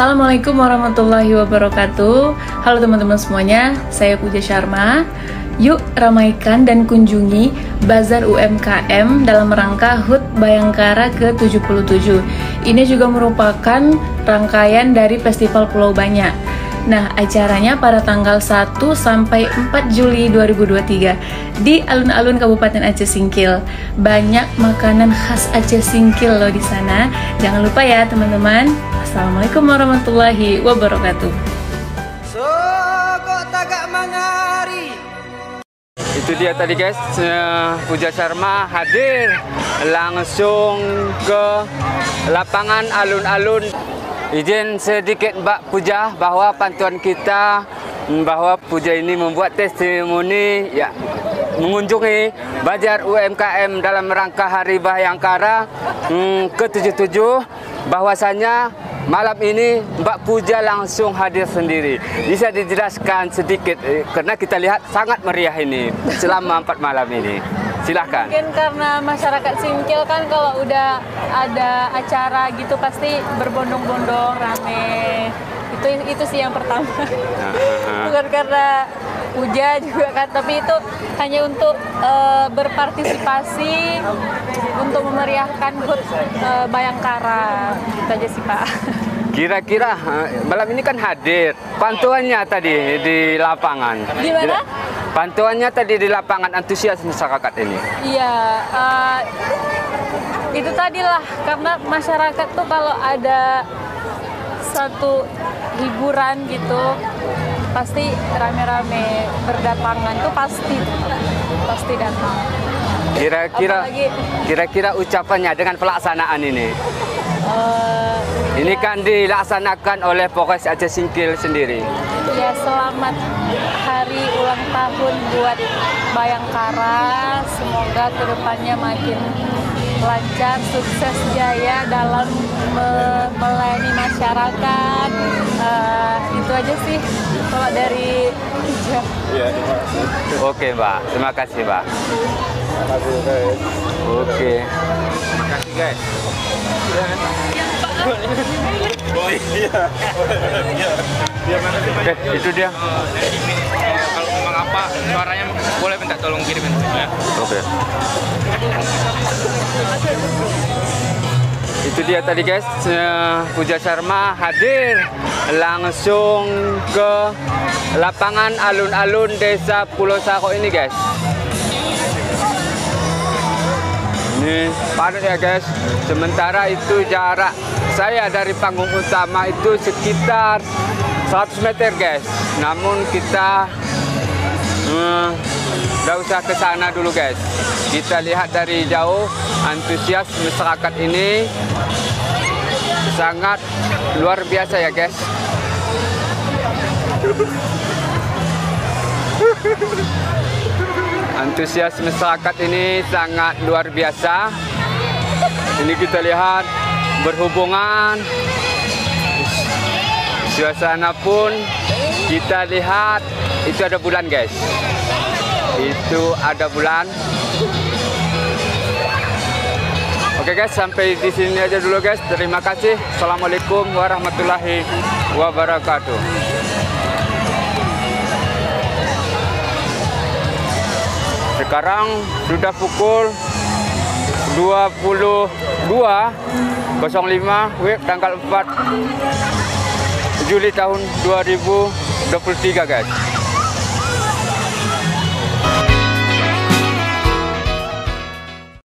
Assalamualaikum warahmatullahi wabarakatuh. Halo teman-teman semuanya, saya Puja Sharma. Yuk ramaikan dan kunjungi Bazar UMKM dalam rangka HUT Bayangkara ke-77. Ini juga merupakan rangkaian dari Festival Pulau Banyak. Nah, acaranya pada tanggal 1 sampai 4 Juli 2023 di alun-alun Kabupaten Aceh Singkil. Banyak makanan khas Aceh Singkil loh di sana. Jangan lupa ya teman-teman. Assalamualaikum warahmatullahi wabarakatuh. Itu dia tadi guys, Puja Sharma hadir langsung ke lapangan alun-alun. Izin sedikit Mbak Puja bahwa pantuan kita bahwa Puja ini membuat testimoni ya mengunjungi Bazar UMKM dalam rangka Hari Bayangkara ke-77, bahwasanya malam ini Mbak Puja langsung hadir sendiri. Bisa dijelaskan sedikit karena kita lihat sangat meriah ini selama 4 malam ini. Silahkan. Mungkin karena masyarakat Singkil kan kalau udah ada acara gitu pasti berbondong-bondong rame. Itu sih yang pertama. Bukan karena Puja juga kan, tapi itu hanya untuk berpartisipasi untuk memeriahkan HUT Bayangkara. Itu aja sih Pak. Kira-kira malam ini kan hadir pantuannya tadi di lapangan. Gimana? Pantuannya tadi di lapangan, antusias masyarakat ini. Iya, itu tadilah karena masyarakat tuh kalau ada satu hiburan gitu pasti rame-rame berdatangan tuh pasti datang. Kira-kira ucapannya dengan pelaksanaan ini. Ini kan dilaksanakan oleh Polres Aceh Singkil sendiri. Ya, selamat hari ulang tahun buat Bayangkara. Semoga kedepannya makin lancar, sukses, jaya dalam melayani masyarakat. Itu aja sih kalau dari Puja. Oke Mbak, terima kasih Mbak. Oke. Terima kasih guys. Oh iya. Oke, itu dia. Kalau memang apa suaranya boleh minta tolong kirimin ya. Oke. Itu dia tadi guys, Puja Sharma hadir langsung ke lapangan alun-alun Desa Pulau Saro ini guys. Ini padat ya guys. Sementara itu jarak saya dari panggung utama itu sekitar 100 meter guys. Namun kita nggak usah ke sana dulu guys. Kita lihat dari jauh antusias masyarakat ini sangat luar biasa ya guys. Antusias masyarakat ini sangat luar biasa. Ini kita lihat berhubungan, suasana pun kita lihat itu ada bulan guys. Itu ada bulan. Oke guys, sampai di sini aja dulu guys. Terima kasih. Assalamualaikum warahmatullahi wabarakatuh. Sekarang sudah pukul 22.05 WIB tanggal 4 Juli tahun 2023 guys.